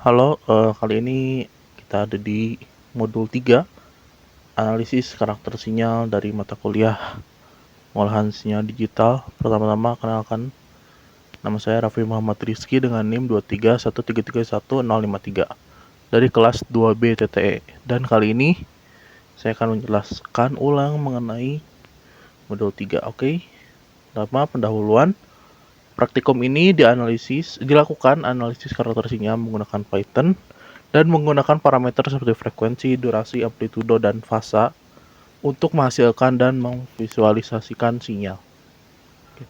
Halo, kali ini kita ada di modul 3, analisis karakter sinyal dari mata kuliah pengolahan sinyal digital. Pertama-tama kenalkan, nama saya Raffi Muhammad Rizky dengan NIM 231331053 dari kelas 2B TTE. Dan kali ini saya akan menjelaskan ulang mengenai modul 3. Oke. Pertama, pendahuluan. Praktikum ini dilakukan analisis karakter sinyal menggunakan Python dan menggunakan parameter seperti frekuensi, durasi, amplitudo, dan fasa untuk menghasilkan dan memvisualisasikan sinyal.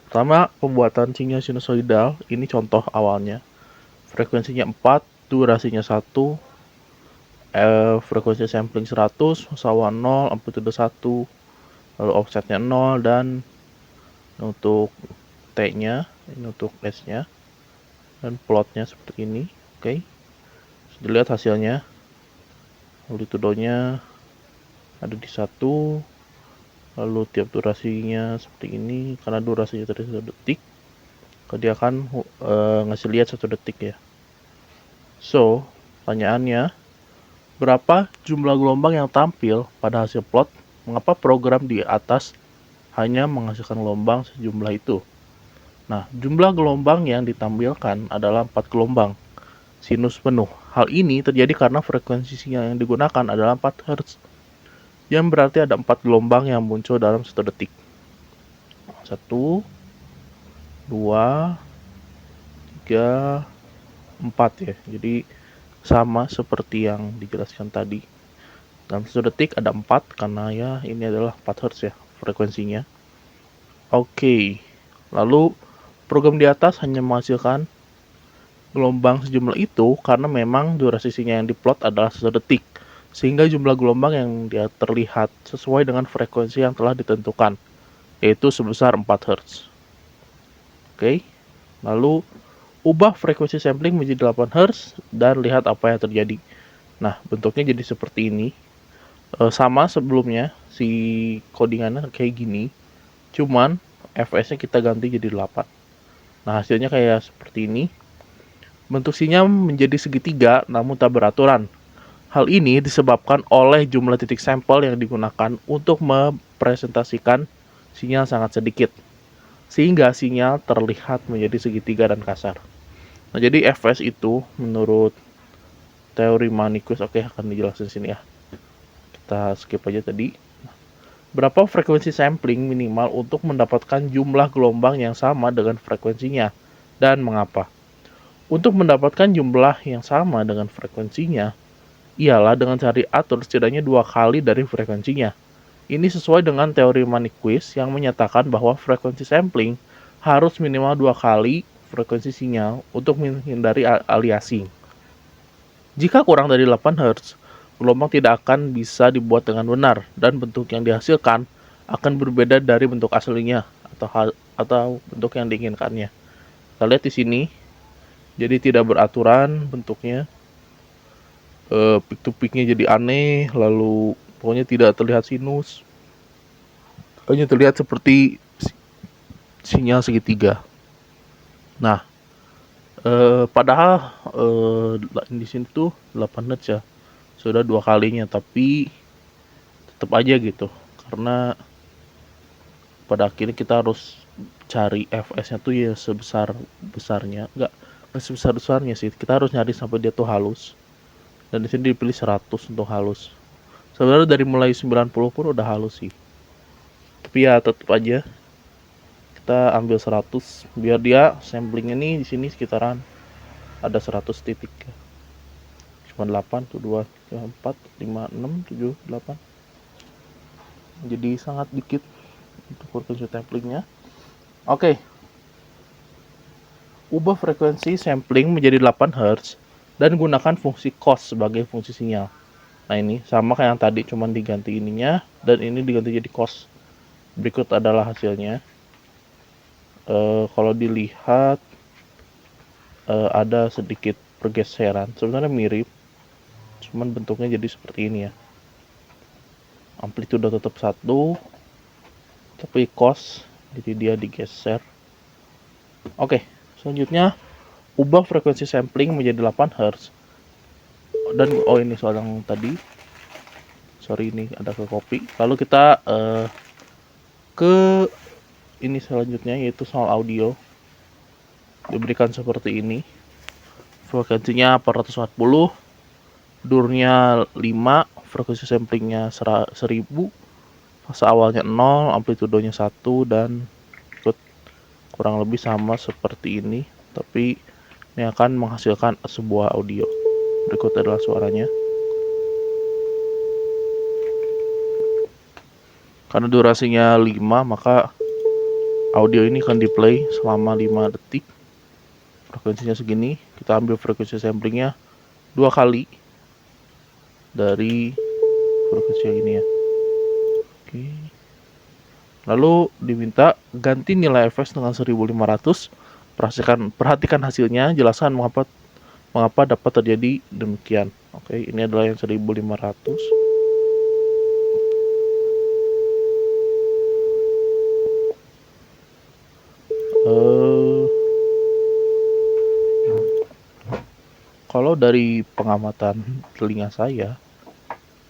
Pertama, pembuatan sinyal sinusoidal. Ini contoh awalnya. Frekuensinya 4, durasinya 1, frekuensi sampling 100, fasa 0, amplitudo 1, lalu offsetnya 0, dan untuk T-nya, ini untuk S-nya, dan plotnya seperti ini. Oke. Dilihat hasilnya. Amplitudonya ada di 1, lalu tiap durasinya seperti ini. Karena durasinya tadi 1 detik, dia akan ngasih lihat 1 detik ya. So, pertanyaannya, berapa jumlah gelombang yang tampil pada hasil plot? Mengapa program di atas hanya menghasilkan gelombang sejumlah itu? Nah, jumlah gelombang yang ditampilkan adalah 4 gelombang sinus penuh. Hal ini terjadi karena frekuensi sinyal yang digunakan adalah 4 Hz, yang berarti ada 4 gelombang yang muncul dalam 1 detik. 1, 2, 3, 4 ya. Jadi sama seperti yang dijelaskan tadi. Dalam 1 detik ada 4 karena ya ini adalah 4 Hz ya frekuensinya. Oke. Lalu program di atas hanya menghasilkan gelombang sejumlah itu karena memang durasi sinyal yang diplot adalah 1 detik, sehingga jumlah gelombang yang dia terlihat sesuai dengan frekuensi yang telah ditentukan, yaitu sebesar 4 Hz. Oke. Lalu ubah frekuensi sampling menjadi 8 Hz dan lihat apa yang terjadi. Nah, bentuknya jadi seperti ini. Sama sebelumnya, si codingannya kayak gini, cuman fs-nya kita ganti jadi 8. Nah, hasilnya kayak seperti ini. Bentuk sinyal menjadi segitiga namun tak beraturan. Hal ini disebabkan oleh jumlah titik sampel yang digunakan untuk mempresentasikan sinyal sangat sedikit, sehingga sinyal terlihat menjadi segitiga dan kasar. Nah, jadi fs itu menurut teori Manikus, oke, akan dijelasin sini ya. Kita skip aja tadi. Berapa frekuensi sampling minimal untuk mendapatkan jumlah gelombang yang sama dengan frekuensinya, dan mengapa? Untuk mendapatkan jumlah yang sama dengan frekuensinya, ialah dengan cari atur setidaknya 2 kali dari frekuensinya. Ini sesuai dengan teori Maniquist yang menyatakan bahwa frekuensi sampling harus minimal 2 kali frekuensi sinyal untuk menghindari aliasing. Jika kurang dari 8 Hz, gelombang tidak akan bisa dibuat dengan benar dan bentuk yang dihasilkan akan berbeda dari bentuk aslinya atau bentuk yang diinginkannya. Kita lihat di sini, jadi tidak beraturan bentuknya, peak to peaknya jadi aneh, lalu pokoknya tidak terlihat sinus, hanya terlihat seperti sinyal segitiga. Nah, padahal di sini tuh 8 Hz ya, sudah 2 kalinya, tapi tetap aja gitu, karena pada akhirnya kita harus cari fs-nya tuh ya sebesar-besarnya, enggak sebesar-besarnya sih, kita harus nyari sampai dia tuh halus, dan di sini dipilih 100 untuk halus. Sebenarnya dari mulai 90 pun udah halus sih, tapi ya tetap aja kita ambil 100 biar dia samplingnya nih di sini sekitaran ada 100 titik. Cuma 8 tuh, 2, 3, 4, 5, 6, 7, 8. Jadi sangat dikit untuk frekuensi samplingnya. Oke. Ubah frekuensi sampling menjadi 8 Hz dan gunakan fungsi cos sebagai fungsi sinyal. Nah, ini sama kayak yang tadi, cuman diganti ininya dan ini diganti jadi cos. Berikut adalah hasilnya. Kalau dilihat ada sedikit pergeseran, sebenarnya mirip, cuman bentuknya jadi seperti ini ya. Amplitudo tetap 1, tapi cos jadi dia digeser. Oke, selanjutnya ubah frekuensi sampling menjadi 8 Hz Dan ini soal yang tadi, sorry ini ada ke copy. Lalu kita ke ini selanjutnya, yaitu soal audio. Diberikan seperti ini, frekuensinya 440, durnya 5, frekuensi samplingnya 1000, fase awalnya 0, amplitudenya 1, dan kurang lebih sama seperti ini, tapi ini akan menghasilkan sebuah audio. Berikut adalah suaranya. Karena durasinya 5, maka audio ini akan di play selama 5 detik. Frekuensinya segini, kita ambil frekuensi samplingnya 2 kali dari frekuensi yang ini ya. Oke. Lalu diminta ganti nilai fs dengan 1500. Perhatikan hasilnya, jelaskan mengapa dapat terjadi demikian. Oke, ini adalah yang 1500. Kalau dari pengamatan telinga saya,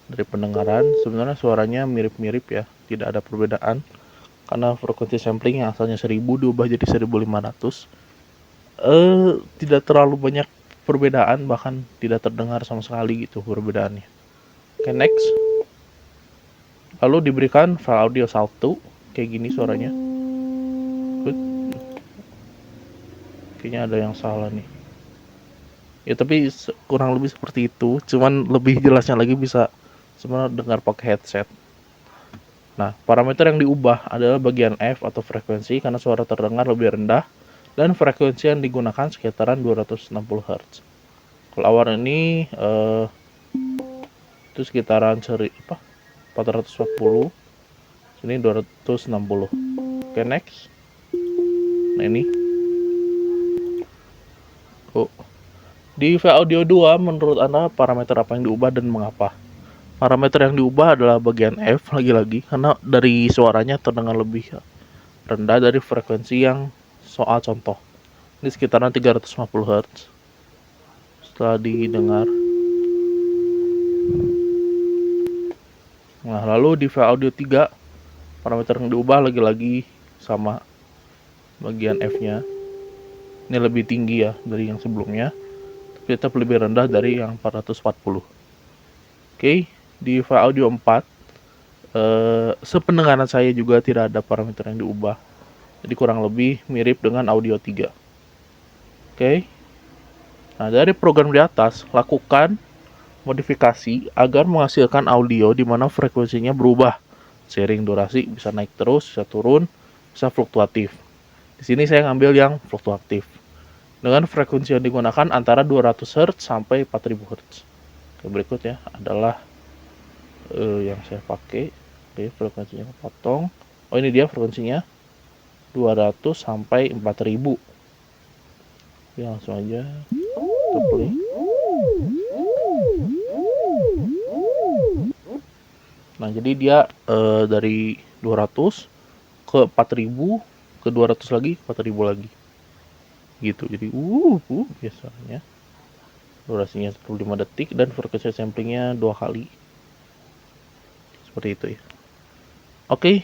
dari pendengaran, sebenarnya suaranya mirip-mirip ya, tidak ada perbedaan. Karena frekuensi sampling yang asalnya 1000 diubah jadi 1500. Tidak terlalu banyak perbedaan, bahkan tidak terdengar sama sekali gitu perbedaannya. Oke, next. Lalu diberikan file audio 1, kayak gini suaranya. Good. Kayaknya ada yang salah nih. Ya tapi kurang lebih seperti itu, cuman lebih jelasnya lagi bisa sebenarnya dengar pakai headset. Nah, parameter yang diubah adalah bagian F atau frekuensi karena suara terdengar lebih rendah, dan frekuensi yang digunakan sekitaran 260 Hz. Kalau awal ini itu sekitaran 440, sini 260. Oke, next. Nah ini di file audio 2, menurut Anda parameter apa yang diubah dan mengapa? Parameter yang diubah adalah bagian F lagi-lagi, karena dari suaranya terdengar lebih rendah dari frekuensi yang soal contoh. Ini sekitaran 350 Hz. Setelah didengar. Nah, lalu di file audio 3, parameter yang diubah lagi-lagi sama bagian F-nya. Ini lebih tinggi ya dari yang sebelumnya, tapi tetap lebih rendah dari yang 440. Oke, di file audio 4, sependengaran saya juga tidak ada parameter yang diubah. Jadi kurang lebih mirip dengan audio 3. Oke. Nah, dari program di atas, lakukan modifikasi agar menghasilkan audio di mana frekuensinya berubah. Seiring durasi bisa naik terus, bisa turun, bisa fluktuatif. Di sini saya ngambil yang fluktuatif. Dengan frekuensi yang digunakan antara 200 Hz sampai 4000 Hz. Oke, berikutnya adalah yang saya pakai. Oke, frekuensinya potong. Oh, ini dia frekuensinya 200 sampai 4000. Oke, langsung aja kita play. Nah, jadi dia dari 200 ke 4000 ke 200 lagi, 4000 lagi. Gitu. Jadi biasanya durasinya 15 detik dan frekuensi samplingnya 2 kali. Seperti itu ya. Oke,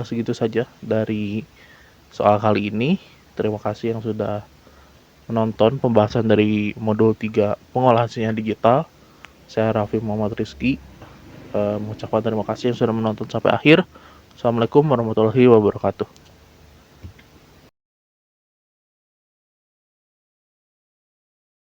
segitu saja dari soal kali ini. Terima kasih yang sudah menonton pembahasan dari modul 3 pengolahan sinyal digital. Saya Raffi Muhammad Rizky, mengucapkan terima kasih yang sudah menonton sampai akhir. Assalamualaikum warahmatullahi wabarakatuh.